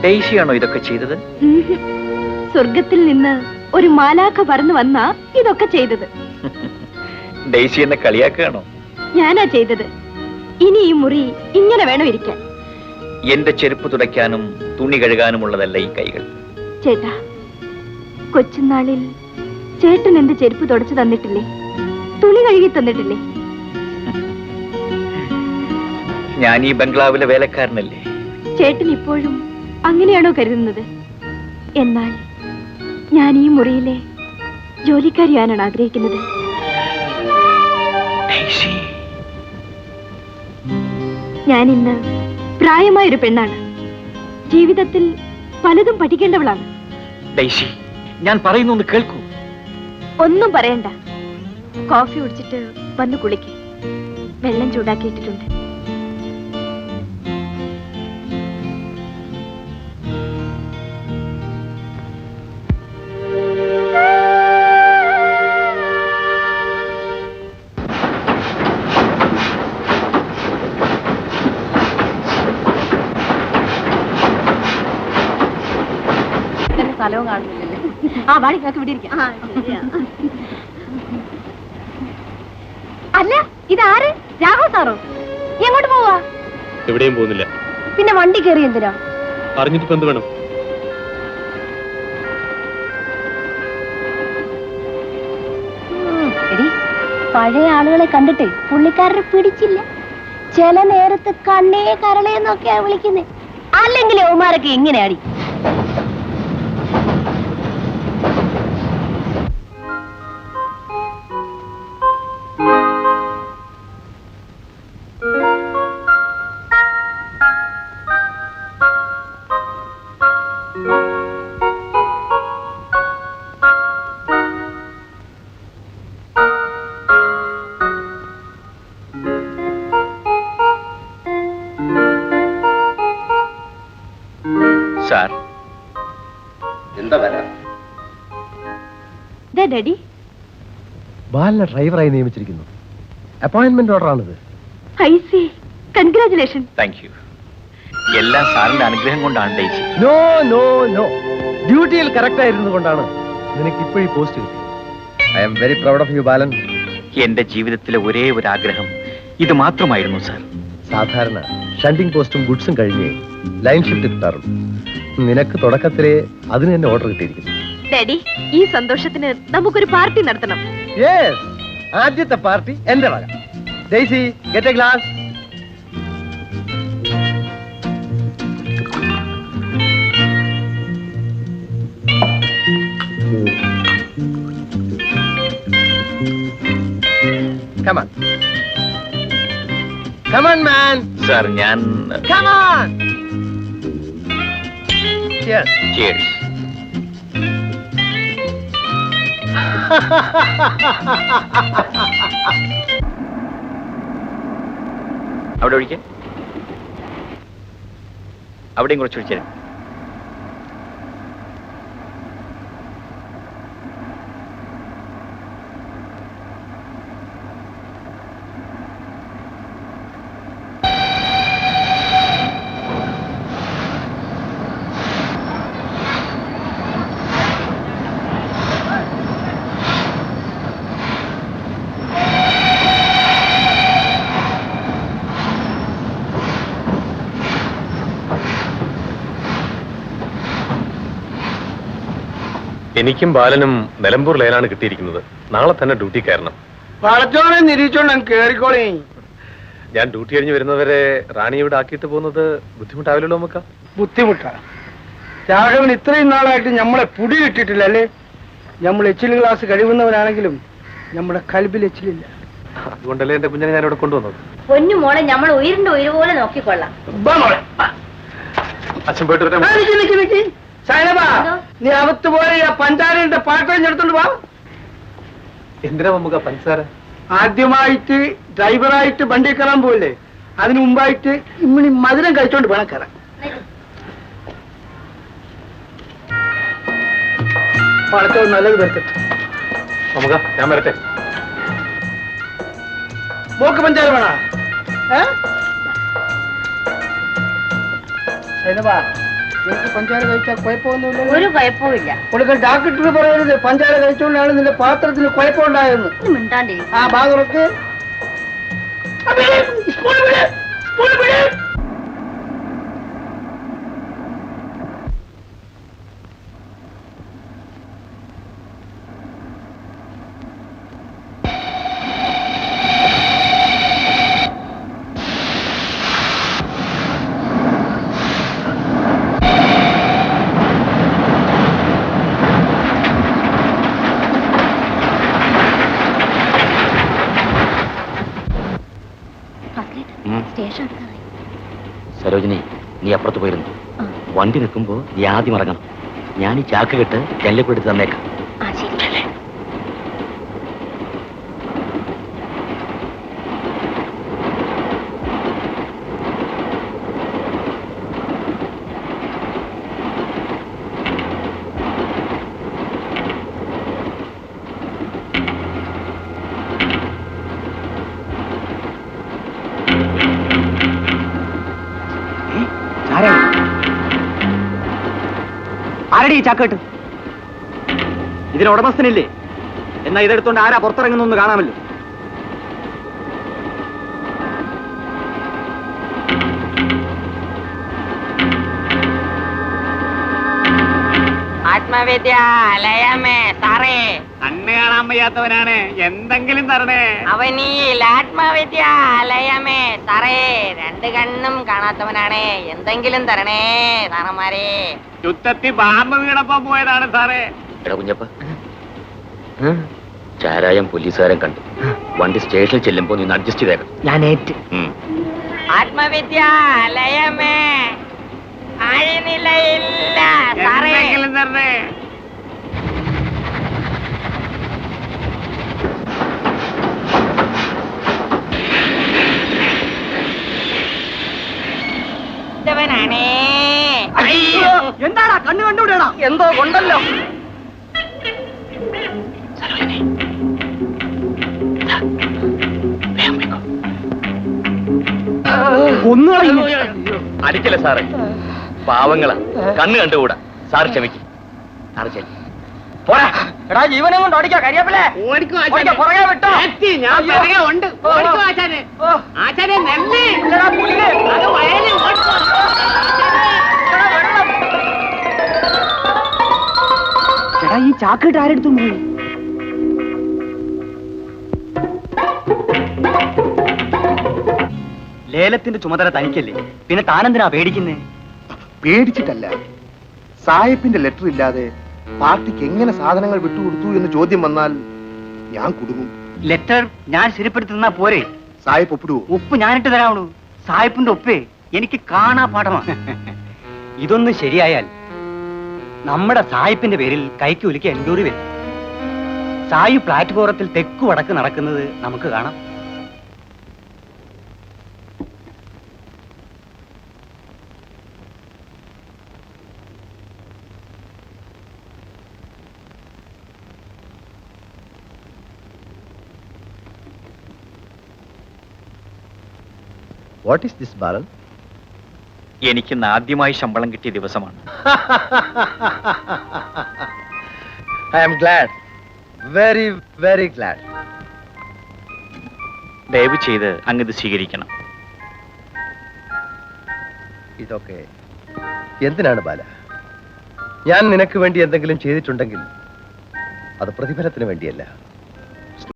ഡെയ്സിയാണോ ഇതൊക്കെ ചെയ്തത്? സ്വർഗത്തിൽ നിന്ന് ഒരു മാലാഖ പറന്നു വന്നാ ഇതൊക്കെ ചെയ്തത്. ഡെയ്സി എന്നെ കളിയാക്കുകയാണോ? ഞാനാ ചെയ്തത്. ഇനി ഈ മുറി ഇങ്ങനെ വേണം ഇരിക്കാൻ. എന്റെ ചെരുപ്പ് തുടയ്ക്കാനും തുണി കഴുകാനുമുള്ളതല്ല ഈ കൈകൾ. ചേട്ടാ, കൊച്ചുനാളിൽ ചേട്ടൻ എന്റെ ചെരുപ്പ് തുടച്ചു തന്നിട്ടില്ലേ? തുണി കഴുകി തന്നിട്ടില്ലേ? ഞാൻ ഈ ബംഗ്ലാവിലെ വേലക്കാരനല്ലേ? ചേട്ടൻ ഇപ്പോഴും അങ്ങനെയാണോ കരുതുന്നത്? എന്നാൽ ഞാൻ ഈ മുറിയിലെ ജോലിക്കാരിയാനാണ് ആഗ്രഹിക്കുന്നത്. ഞാൻ ഇന്ന് പ്രായമായൊരു പെണ്ണാണ്. ജീവിതത്തിൽ പലതും പഠിക്കേണ്ടവളാണ്. ഡെയ്സി, ഞാൻ പറയുന്നു കേൾക്കൂ. ഒന്നും പറയണ്ട. കോഫി കുടിച്ചിട്ട് വന്ന് കുളിക്ക്. വെള്ളം ചൂടാക്കിയിട്ടിട്ടുണ്ട്. സ്ഥലവും കാണുന്നില്ലല്ലേ? ആ വാടിക്കൊക്കെ ഇവിടെ ഇരിക്കാം. അല്ല, ഇതാര്? രാഘവ് സാറോ? എങ്ങോട്ട് പോവാ? എവിടെയും പോകുന്നില്ല. പിന്നെ വണ്ടി കയറി എന്തിനാ? അറിഞ്ഞിട്ട് എന്ത് വേണം? പഴയ ആളുകളെ കണ്ടിട്ട് പുള്ളിക്കാരനെ പിടിച്ചില്ല. ചില നേരത്ത് കണ്ണേ കരളേന്നൊക്കെയാ വിളിക്കുന്നേ. അല്ലെങ്കിൽ യൗമാരൊക്കെ ഇങ്ങനെയാടി. സാർ, എന്താ വരാ? ഡാഡി, ബാലിനെ ഡ്രൈവറായി നിയമിച്ചിരിക്കുന്നു. അപ്പോയിന്റ്മെന്റ് ഓർഡർ ആണിത്. I see. Congratulation. Thank you. എല്ലാം സാറിന്റെ അനുഗ്രഹം കൊണ്ടാണ് ഡെയ്സി. നോ നോ നോ, ഡ്യൂട്ടിയിൽ കറക്റ്റ് ആയിരുന്നു കൊണ്ടാണ് നിനക്ക് ഇപ്പോഴീ പോസ്റ്റ് കിട്ടി. I am very proud of you Balan. എന്റെ ജീവിതത്തിലെ ഒരേ ഒരു ആഗ്രഹം ഇത് മാത്രമായിരുന്നു സാർ. സാധാരണ ഷണ്ടിങ് പോസ്റ്റും ഗുഡ്സും കഴിഞ്ഞേ ലൈൻ ഷിഫ്റ്റ് കിട്ടാറുള്ളൂ. നിനക്ക് തുടക്കത്തിലേ അതിന് തന്നെ ഓർഡർ കിട്ടിയിരിക്കുന്നു. ഡാഡി, ഈ സന്തോഷത്തിന് നമുക്കൊരു പാർട്ടി നടത്തണം. യെസ്, ആദ്യത്തെ പാർട്ടി എന്റെ വക. Daisy, get A glass. Come on. Come on, man. Sir, ഞാൻ Come on. Cheers. Cheers. അവിടെ ഒഴിക്കാൻ. അവിടെയും കുറച്ച് ഒഴിച്ചു. എനിക്കും ബാലനും നിലമ്പൂർ ലൈനാണ് കിട്ടിയിരിക്കുന്നത്. നാളെ തന്നെ ഡ്യൂട്ടി കയറണം. വളച്ചോനെ നിരീക്ഷണം കേറിക്കോളി. ഞാൻ ഡ്യൂട്ടി കഴിഞ്ഞ് വരുന്നവരെ റാണി ഇവിടെ ആക്കിയിട്ട് പോകുന്നത് ബുദ്ധിമുട്ടാവില്ലല്ലോ നമുക്ക്? ബുദ്ധിമുട്ടാ. രാഘവൻ ഇത്രയും നാളായിട്ട് നമ്മളെ പുടി കിട്ടിയിട്ടില്ല അല്ലേ? നമ്മൾ എച്ചിൽ ഗ്ലാസ് കഴിവുന്നവനാണെങ്കിലും നമ്മുടെ കൽബിൽ എച്ചിലില്ല. അതുകൊണ്ടല്ലേ എന്റെ കുഞ്ഞിനെ ഞാൻ ഇവിടെ കൊണ്ടുവന്നത്. പൊന്നു മോളെ, നമ്മൾ ഉയരിന്റെ ഉയര് പോലെ നോക്കിക്കൊള്ളാം. അച്ഛൻ പോയിട്ട് വരാം. സൈനബ, നീ അകത്ത് പോയി ആ പഞ്ചാരയുടെ പാട്ടഞ്ഞെടുത്തോണ്ട് വാ. എന്തിനാ നമുക്ക് പഞ്ചസാര? ആദ്യമായിട്ട് ഡ്രൈവറായിട്ട് വണ്ടി കയറാൻ പോയില്ലേ, അതിനു മുമ്പായിട്ട് ഇമ്മണി മധുരം കഴിച്ചോണ്ട് വേണം കയറാൻ. പടച്ചോ നല്ലത് വരട്ടെ. നമുക്ക് ഞാൻ വരട്ടെ. മോക്ക് പഞ്ചാര വേണ? സൈനബ, എനിക്ക് പഞ്ചാര കഴിച്ചാൽ കുഴപ്പമൊന്നുമില്ല. ഒരു കുഴപ്പമില്ല. കൊടുക്കൽ ഡോക്ടർ പറയരുത് പഞ്ചാര കഴിച്ചുകൊണ്ടാണ് നിന്റെ പാത്രത്തിന് കുഴപ്പമുണ്ടായെന്ന്. മിണ്ടാണ്ടേ. ആ ഭാഗത്ത് സ്റ്റേഷൻ സരോജിനി, നീ അപ്പുറത്ത് പോയിരുന്നു. വണ്ടി നിൽക്കുമ്പോ നീ ആദ്യം ഇറങ്ങണം. ഞാൻ ഈ ചാക്ക് കെട്ട് ജനലിലേക്ക് എടുത്ത് തന്നേക്കാം. ആരടി ഈ ചാക്കേട്ട്? ഇതിന് ഉടമസ്ഥനില്ലേ? എന്നാ ഇതെടുത്തോണ്ട് ആരാ പുറത്തിറങ്ങുന്നു കാണാമല്ലോ. ആത്മവിദ്യാലയമേ സാറേ. കണ്ണ് കാണാൻ വയ്യാത്തവനാണ്, എന്തെങ്കിലും തരണേ. അവനിൽ ആത്മവിദ്യാലയമേ സാറേ. 2 കണ്ണും കാണാത്തവനാണ്, എന്തെങ്കിലും തരണേ സാറന്മാരെ. യുദ്ധത്തിൽ ബാമ്പ് വീണപ്പോ പോയതാണ് സാറേ. എടാ കുഞ്ഞപ്പ, ചാരായം പോലീസുകാരൻ കണ്ടു. വണ്ടി സ്റ്റേഷനിൽ ചെല്ലുമ്പോ നീ അഡ്ജസ്റ്റ് ചെയ്തേക്കാം. ഞാൻ ഏറ്റ്. ആത്മവിദ്യാലയമേ ആഴനിലയില്ല സാറേ. തരണേ. എന്താടാ കണ്ണു കണ്ടുവിടണ? എന്തോ കൊണ്ടല്ലോ. അടിക്കല്ലേ സാറേ, പാവങ്ങളാ, കണ്ണ് കണ്ടുകൂടാ. സാറ് ക്ഷമിക്കും. സാറ് ചെല്ലി പോരാ. എടാ ജീവനെ കൊണ്ട് ഓടിക്കാ കരിയാപ്പില്ലേ? പുറകെ വിട്ടോ. ഈ ചാക്കിട്ട് ആരെടുത്തു പോയി? ലേലത്തിന്റെ ചുമതല തനിക്കല്ലേ, പിന്നെ താനെന്തിനാ പേടിക്കുന്നേ? പേടിച്ചിട്ടല്ല, സായിപ്പിന്റെ ലെറ്റർ ഇല്ലാതെ പാർട്ടിക്ക് എങ്ങനെ സാധനങ്ങൾ വിട്ടുകൊടുത്തു എന്ന് ചോദ്യം വന്നാൽ ഞാൻ കുടുങ്ങും. ലെറ്റർ ഞാൻ ശരിപ്പെടുത്തി തന്നാ പോരെ? സായിപ്പ് ഒപ്പിടുവോ? ഉപ്പ് ഞാനിട്ട് തരാവുള്ളൂ. സായിപ്പിന്റെ ഒപ്പേ എനിക്ക് കാണാ പാഠമാണ്. ഇതൊന്നും ശരിയായാൽ നമ്മുടെ സായിപ്പിന്റെ പേരിൽ കൈക്കൂലിക്ക് എൻക്വയറി വരും. സായി പ്ലാറ്റ്ഫോറത്തിൽ തെക്കു വടക്ക് നടക്കുന്നത് നമുക്ക് കാണാം. What is this Balan? എനിക്ക് ആദ്യമായി ശമ്പളം കിട്ടിയ ദിവസമാണ്. I am glad, very very glad. ദയവ് ചെയ്ത് അങ്ങിത് സ്വീകരിക്കണം. ഇതൊക്കെ എന്തിനാണ് ബാല? ഞാൻ നിനക്ക് വേണ്ടി എന്തെങ്കിലും ചെയ്തിട്ടുണ്ടെങ്കിൽ അത് പ്രതിഫലത്തിന് വേണ്ടിയല്ല,